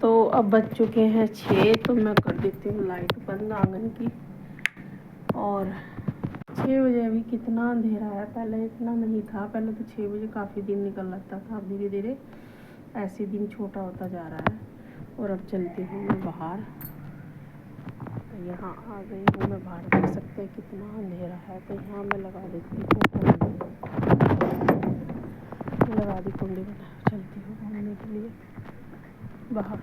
तो अब बज चुके हैं 6, तो मैं कर देती हूँ लाइट बंद आंगन की। और 6 बजे अभी कितना अंधेरा है, पहले इतना नहीं था। पहले तो 6 बजे काफ़ी दिन निकल लगता था, अब धीरे धीरे ऐसे दिन छोटा होता जा रहा है। और अब चलती हूँ मैं बाहर। तो यहाँ आ गई हूँ मैं बाहर, देख सकते हैं कितना अंधेरा है। तो यहाँ मैं लगा देती हूँ, लगा दी कुंडी बना, चलती हूँ घूमने के लिए बाहर।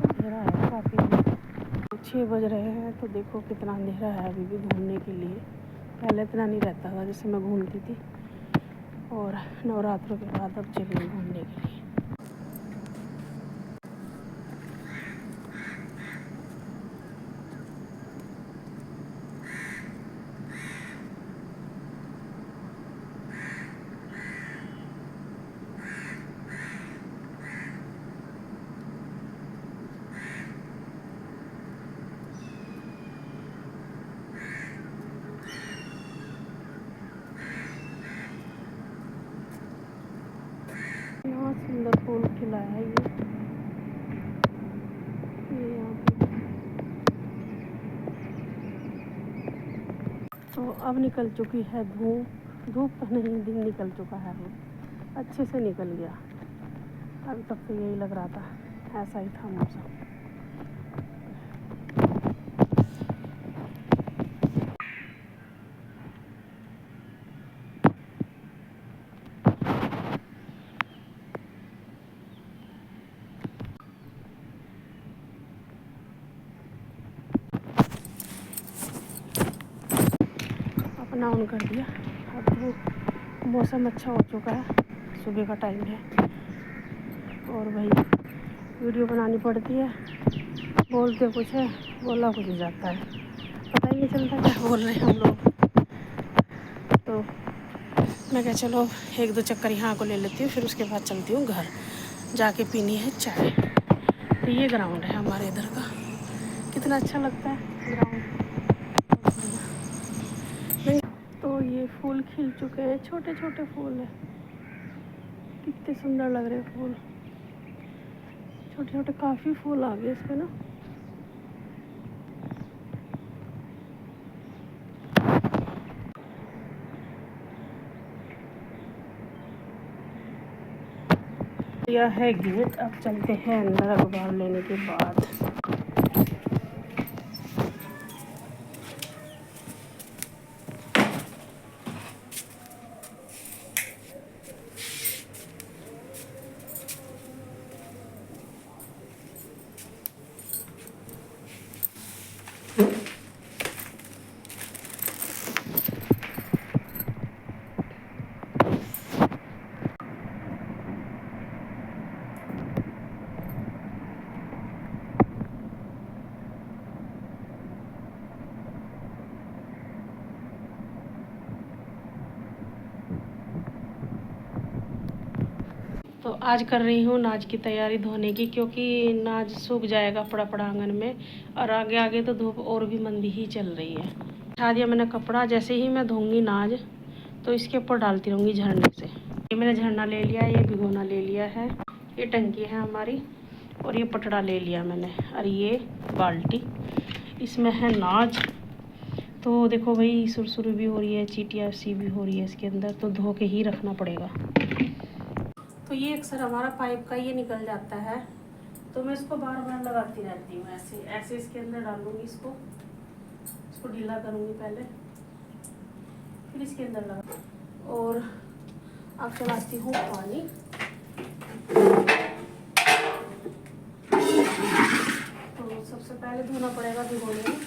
अंधेरा है काफ़ी, 6 बज रहे हैं। तो देखो कितना अंधेरा है अभी भी घूमने के लिए। पहले इतना नहीं रहता था जैसे मैं घूमती थी। और नवरात्रों के बाद अब चली घूमने के लिए। यहाँ सुंदर फूल खिला है ये यहाँ पे। तो अब निकल चुकी है धूप। धूप तो नहीं, दिन निकल चुका है, अच्छे से निकल गया। अभी तक तो यही लग रहा था, ऐसा ही था मौसम। अपना ऑन कर दिया। अब तो मौसम अच्छा हो चुका है, सुबह का टाइम है। और भाई वीडियो बनानी पड़ती है, बोलते कुछ है, बोला कुछ जाता है, पता ही नहीं चलता क्या बोल रहे हैं हम लोग। तो मैं क्या, चलो 1-2 चक्कर यहाँ को ले लेती हूँ, फिर उसके बाद चलती हूँ घर, जाके पीनी है चाय। तो ये ग्राउंड है हमारे इधर का, कितना अच्छा लगता है ग्राउंड। तो ये फूल खिल चुके हैं, छोटे छोटे फूल हैं, कितने सुंदर लग रहे हैं फूल, छोटे छोटे काफ़ी फूल आ गए इस पे ना। यह है गेट। अब चलते हैं अंदर अखबार लेने के बाद। तो आज कर रही हूँ नाज की तैयारी धोने की, क्योंकि नाज सूख जाएगा पड़ा पड़ा आंगन में। और आगे आगे तो धूप और भी मंदी ही चल रही है। उठा दिया मैंने कपड़ा, जैसे ही मैं धोऊंगी नाज तो इसके ऊपर डालती रहूँगी झरने से। ये मैंने झरना ले लिया, ये भिगोना ले लिया है, ये टंकी है हमारी, और ये पटड़ा ले लिया मैंने, और ये बाल्टी, इसमें है नाज। तो देखो भाई सुरसुर भी हो रही है, चीटियाँ सी भी हो रही है इसके अंदर, तो धो के ही रखना पड़ेगा। तो ये अक्सर हमारा पाइप का ये निकल जाता है, तो मैं इसको बार बार लगाती रहती हूँ। ऐसे ऐसे इसके अंदर डालूंगी, इसको ढीला करूँगी पहले, फिर इसके अंदर लगा। और अब चलाती हूँ पानी। तो सबसे पहले धोना पड़ेगा भिगोने में।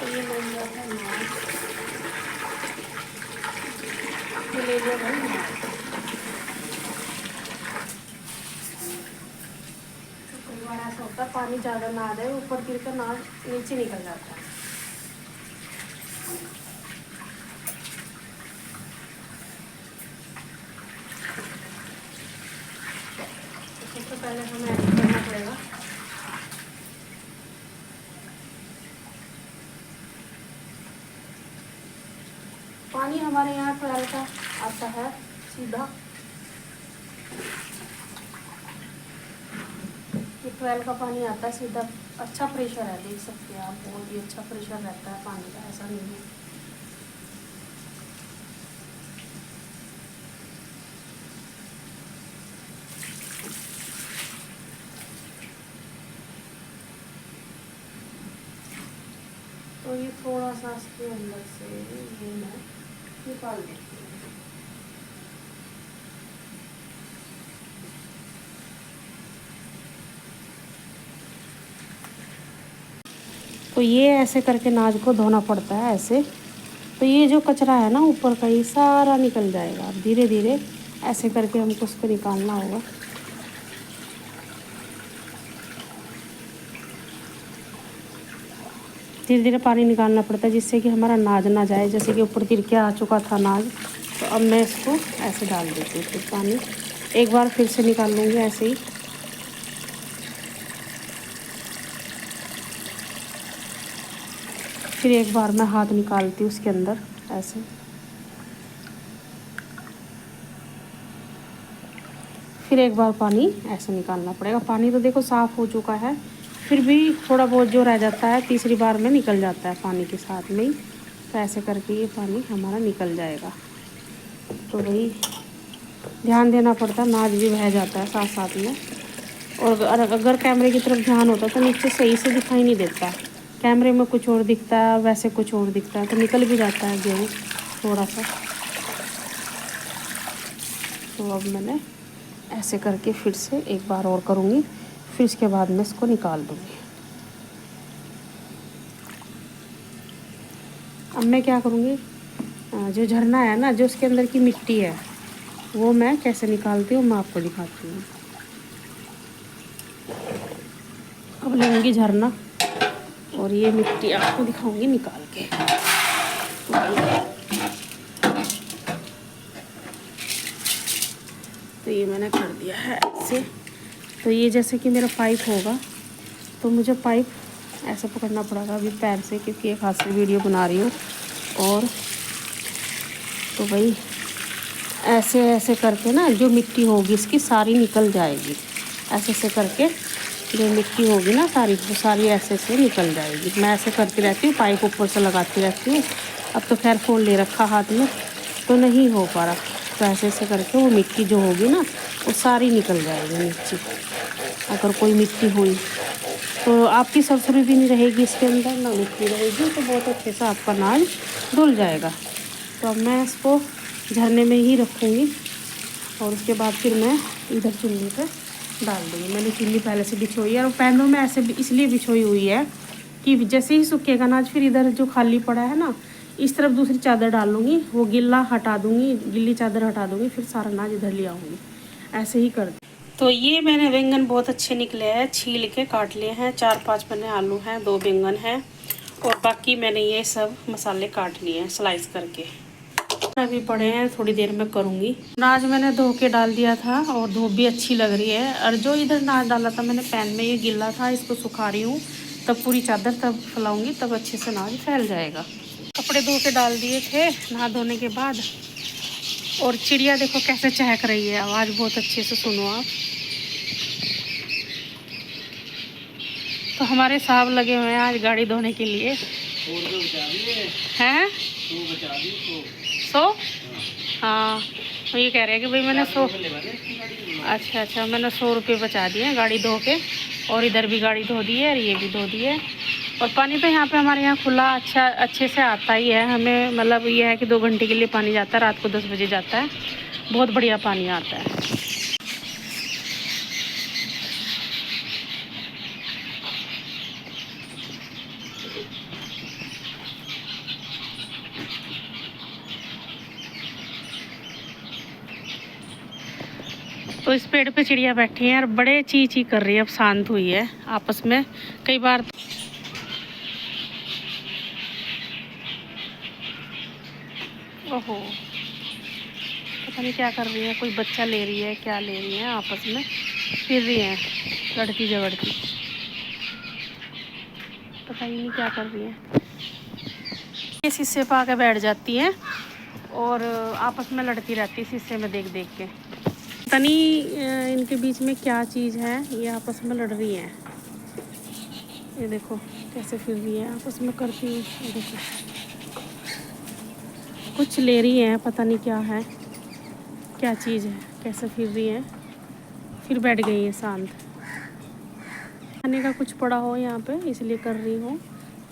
ये ले लिया है नाज, ये ले लिया भाई नाज। कई बार ऐसा होता है पानी ज़्यादा ना आ जाए, ऊपर गिर कर नाज नीचे निकल जाता है। पानी हमारे यहाँ ट्वेल का आता है सीधा, ये ट्वेल का पानी आता है सीधा। अच्छा प्रेशर है, देख सकते हैं आप, बहुत ही अच्छा प्रेशर रहता है पानी का, ऐसा नहीं है। तो ये थोड़ा सा इसके अंदर से ये मैं निकाल देती हूँ। तो ये ऐसे करके नाज को धोना पड़ता है ऐसे। तो ये जो कचरा है ना ऊपर का, ये सारा निकल जाएगा। धीरे धीरे ऐसे करके हमको उसको निकालना होगा। धीरे धीरे पानी निकालना पड़ता है जिससे कि हमारा नाज ना जाए। जैसे कि ऊपर तिरके आ चुका था नाज, तो अब मैं इसको ऐसे डाल देती हूँ फिर पानी। एक बार फिर से निकाल लूँगी ऐसे ही। फिर एक बार मैं हाथ निकालती हूँ उसके अंदर ऐसे। फिर एक बार पानी ऐसे निकालना पड़ेगा। पानी तो देखो साफ़ हो चुका है, फिर भी थोड़ा बहुत जो रह जाता है तीसरी बार में निकल जाता है पानी के साथ में ही। तो ऐसे करके ये पानी हमारा निकल जाएगा। तो वही ध्यान देना पड़ता है, नाज भी बह जाता है साथ साथ में। और अगर कैमरे की तरफ ध्यान होता तो नीचे सही से दिखाई नहीं देता। कैमरे में कुछ और दिखता है, वैसे कुछ और दिखता है, तो निकल भी जाता है गेहूँ थोड़ा सा। तो अब मैंने ऐसे करके फिर से एक बार और करूँगी, फिर इसके बाद मैं इसको निकाल दूँगी। अब मैं क्या करूँगी, जो झरना है ना, जो उसके अंदर की मिट्टी है, वो मैं कैसे निकालती हूँ मैं आपको दिखाती हूँ। अब लूँगी झरना और ये मिट्टी आपको दिखाऊंगी निकाल के। तो ये मैंने कर दिया है ऐसे। तो ये जैसे कि मेरा पाइप होगा, तो मुझे पाइप ऐसे पकड़ना पड़ेगा अभी पैर से, क्योंकि एक हाथ से वीडियो बना रही हूँ। और तो भाई ऐसे ऐसे करके ना जो मिट्टी होगी इसकी सारी निकल जाएगी। ऐसे ऐसे करके जो मिट्टी होगी ना सारी, वो सारी ऐसे से निकल जाएगी। मैं ऐसे करती रहती हूँ, पाइप ऊपर से लगाती रहती हूँ। अब तो खैर फ़ोन ले रखा हाथ में तो नहीं हो पा रहा। तो ऐसे ऐसे करके वो मिट्टी जो होगी ना वो सारी निकल जाएगी नीचे। अगर कोई मिट्टी हुई तो आपकी सरसरी भी नहीं रहेगी इसके अंदर, ना मिट्टी रहेगी, तो बहुत अच्छे से आपका नाज धुल जाएगा। तो अब मैं इसको झरने में ही रखूँगी और उसके बाद फिर मैं इधर चुन्नी पे डाल दूँगी। मैंने चुन्नी पहले से बिछोई है और पैनों में ऐसे इसलिए बिछोई हुई है कि जैसे ही सूखेगा नाज, फिर इधर जो खाली पड़ा है ना, इस तरफ दूसरी चादर डाल लूँगी, वो गिल्ला हटा दूँगी, गिल्ली चादर हटा दूँगी, फिर सारा नाज इधर ले आऊँगी। ऐसे ही कर। तो ये मैंने बैंगन बहुत अच्छे निकले हैं, छील के काट लिए हैं। 4-5 मैंने आलू हैं, 2 बैंगन हैं, और बाकी मैंने ये सब मसाले काट लिए हैं स्लाइस करके। अभी पड़े हैं, थोड़ी देर में करूँगी। नाज मैंने धो के डाल दिया था और धूप भी अच्छी लग रही है। और जो इधर नाज डाला था मैंने पैन में, ये गिल्ला था, इसको सुखा रही हूँ। तब पूरी चादर तब फैलाऊँगी, तब अच्छे से नाज फैल जाएगा। कपड़े धो के डाल दिए थे नहा धोने के बाद। और चिड़िया देखो कैसे चहक रही है, आवाज़ बहुत अच्छे से सुनो आप। तो हमारे साहब लगे हुए हैं आज गाड़ी धोने के लिए। हैं 100? हाँ, तो ये कह रहे हैं कि भाई मैंने 100। अच्छा, मैंने 100 रुपये बचा दिए गाड़ी धो के। और इधर भी गाड़ी धो दी है और ये भी धो दी है। और पानी तो यहाँ पे हमारे यहाँ खुला अच्छे से आता ही है। हमें मतलब ये है कि 2 घंटे के लिए पानी जाता है, रात को 10 बजे जाता है। बहुत बढ़िया पानी आता है। तो इस पेड़ पे चिड़िया बैठी है और बड़े ची ची कर रही है। अब शांत हुई है आपस में। कई बार ओहो, पता नहीं क्या कर रही है, कोई बच्चा ले रही है, क्या ले रही है, आपस में फिर रही है लड़की झगड़ती, पता ही नहीं क्या कर रही है। ये शीशे पे आके बैठ जाती है और आपस में लड़ती रहती शीशे में देख देख के। पता नहीं इनके बीच में क्या चीज़ है, ये आपस में लड़ रही हैं। ये देखो कैसे फिर रही है आपस में करती हुई। ये देखो कुछ ले रही है, पता नहीं क्या है, क्या चीज़ है, कैसे फिर रही है। फिर बैठ गई है शांत। खाने का कुछ पड़ा हो यहाँ पे इसलिए कर रही हूँ।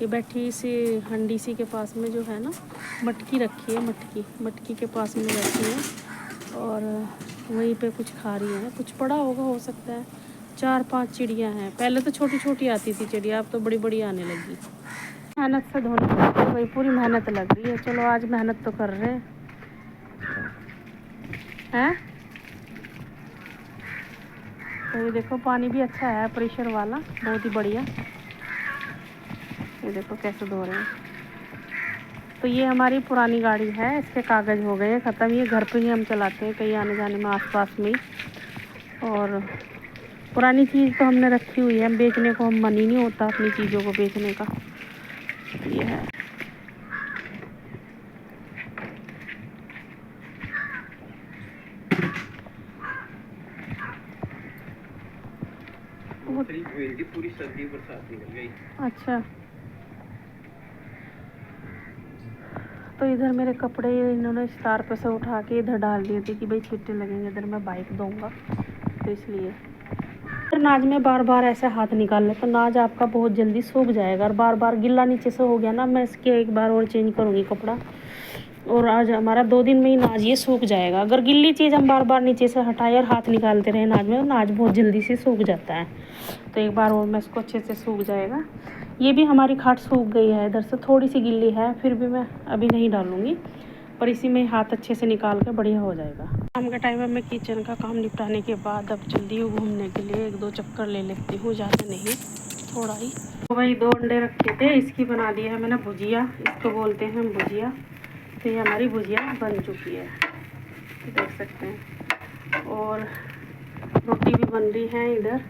ये बैठी इसी हंडी सी के पास में जो है ना, मटकी रखी है, मटकी के पास में बैठी है और वहीं पे कुछ खा रही है। कुछ पड़ा होगा, हो सकता है। 4-5 चिड़िया हैं। पहले तो छोटी छोटी आती थी चिड़िया, अब तो बड़ी बड़ी आने लगी। मेहनत से धोनी पड़ती है भाई, पूरी मेहनत लग रही है। चलो आज मेहनत तो कर रहे हैं। तो ये देखो पानी भी अच्छा है, प्रेशर वाला, बहुत ही बढ़िया। ये देखो कैसे धो रहे हैं। तो ये हमारी पुरानी गाड़ी है, इसके कागज़ हो गए ख़त्म। ये घर पे ही हम चलाते हैं, कहीं आने जाने में आसपास में। और पुरानी चीज़ तो हमने रखी हुई है, बेचने को हम मन ही नहीं होता अपनी चीज़ों को बेचने का। ये है। पूरी सर्दी बरसात निकल गई। अच्छा, तो इधर मेरे कपड़े इन्होंने इस तार पे से उठा के इधर डाल दिए थे कि भाई छुट्टे लगेंगे, इधर मैं बाइक दूंगा तो इसलिए। फिर नाज में बार बार ऐसे हाथ निकाल ले तो नाज आपका बहुत जल्दी सूख जाएगा। और बार बार गिल्ला नीचे से हो गया ना, मैं इसके एक बार और चेंज करूँगी कपड़ा। और आज हमारा 2 दिन में ही नाज ये सूख जाएगा। अगर गिल्ली चीज़ हम बार बार नीचे से हटाए और हाथ निकालते रहे नाज में, तो नाज बहुत जल्दी से सूख जाता है। तो एक बार और मैं इसको अच्छे से सूख जाएगा। ये भी हमारी खाट सूख गई है, इधर से थोड़ी सी गिल्ली है, फिर भी मैं अभी नहीं डालूँगी, पर इसी में हाथ अच्छे से निकाल के बढ़िया हो जाएगा। शाम का टाइम है, मैं किचन का काम निपटाने के बाद अब जल्दी हूँ घूमने के लिए। 1-2 चक्कर ले लेती हूँ, ज़्यादा नहीं, थोड़ा ही। तो भाई 2 अंडे रखे थे, इसकी बना दी है मैंने भुजिया। इसको बोलते हैं हम भुजिया। तो ये हमारी भुजिया बन चुकी है, देख सकते हैं। और रोटी भी बन रही है इधर।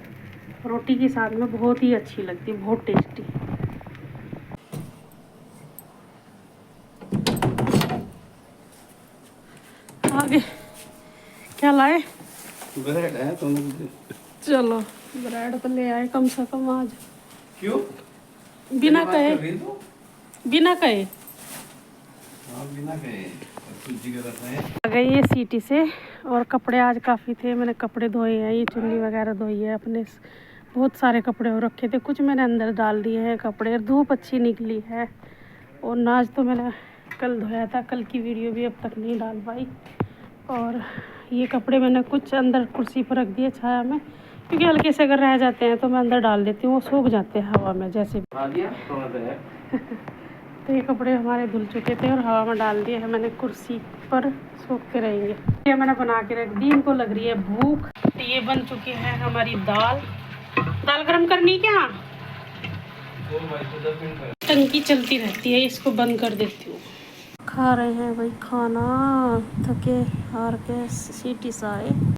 रोटी के साथ में बहुत ही अच्छी लगती है, बहुत टेस्टी। आगे क्या लाए? ब्रेड है तो चलो ब्रेड तो ले आए कम से कम आज। क्यों? बिना कहे, बिना कहे आ गई है सीटी से। और कपड़े आज काफ़ी थे, मैंने कपड़े धोए हैं। ये चुन्नी वगैरह धोई है अपने, बहुत सारे कपड़े हो रखे थे, कुछ मैंने अंदर डाल दिए हैं कपड़े। धूप अच्छी निकली है। और नाज तो मैंने कल धोया था, कल की वीडियो भी अब तक नहीं डाल पाई। और ये कपड़े मैंने कुछ अंदर कुर्सी पर रख दिए छाया में, क्योंकि हल्के से अगर रह जाते हैं तो मैं अंदर डाल देती हूँ, वो सूख जाते हैं हवा में जैसे तो ये कपड़े हमारे धुल चुके थे और हवा में डाल दिए हैं मैंने कुर्सी पर, सूखते रहेंगे। ये मैंने बना के रख दी, इनको लग रही है भूख। तो ये बन चुकी है हमारी दाल। दाल गरम करनी क्या? टंकी चलती रहती है, इसको बंद कर देती हूँ। खा रहे हैं भाई खाना, थके हार के सीटी साए।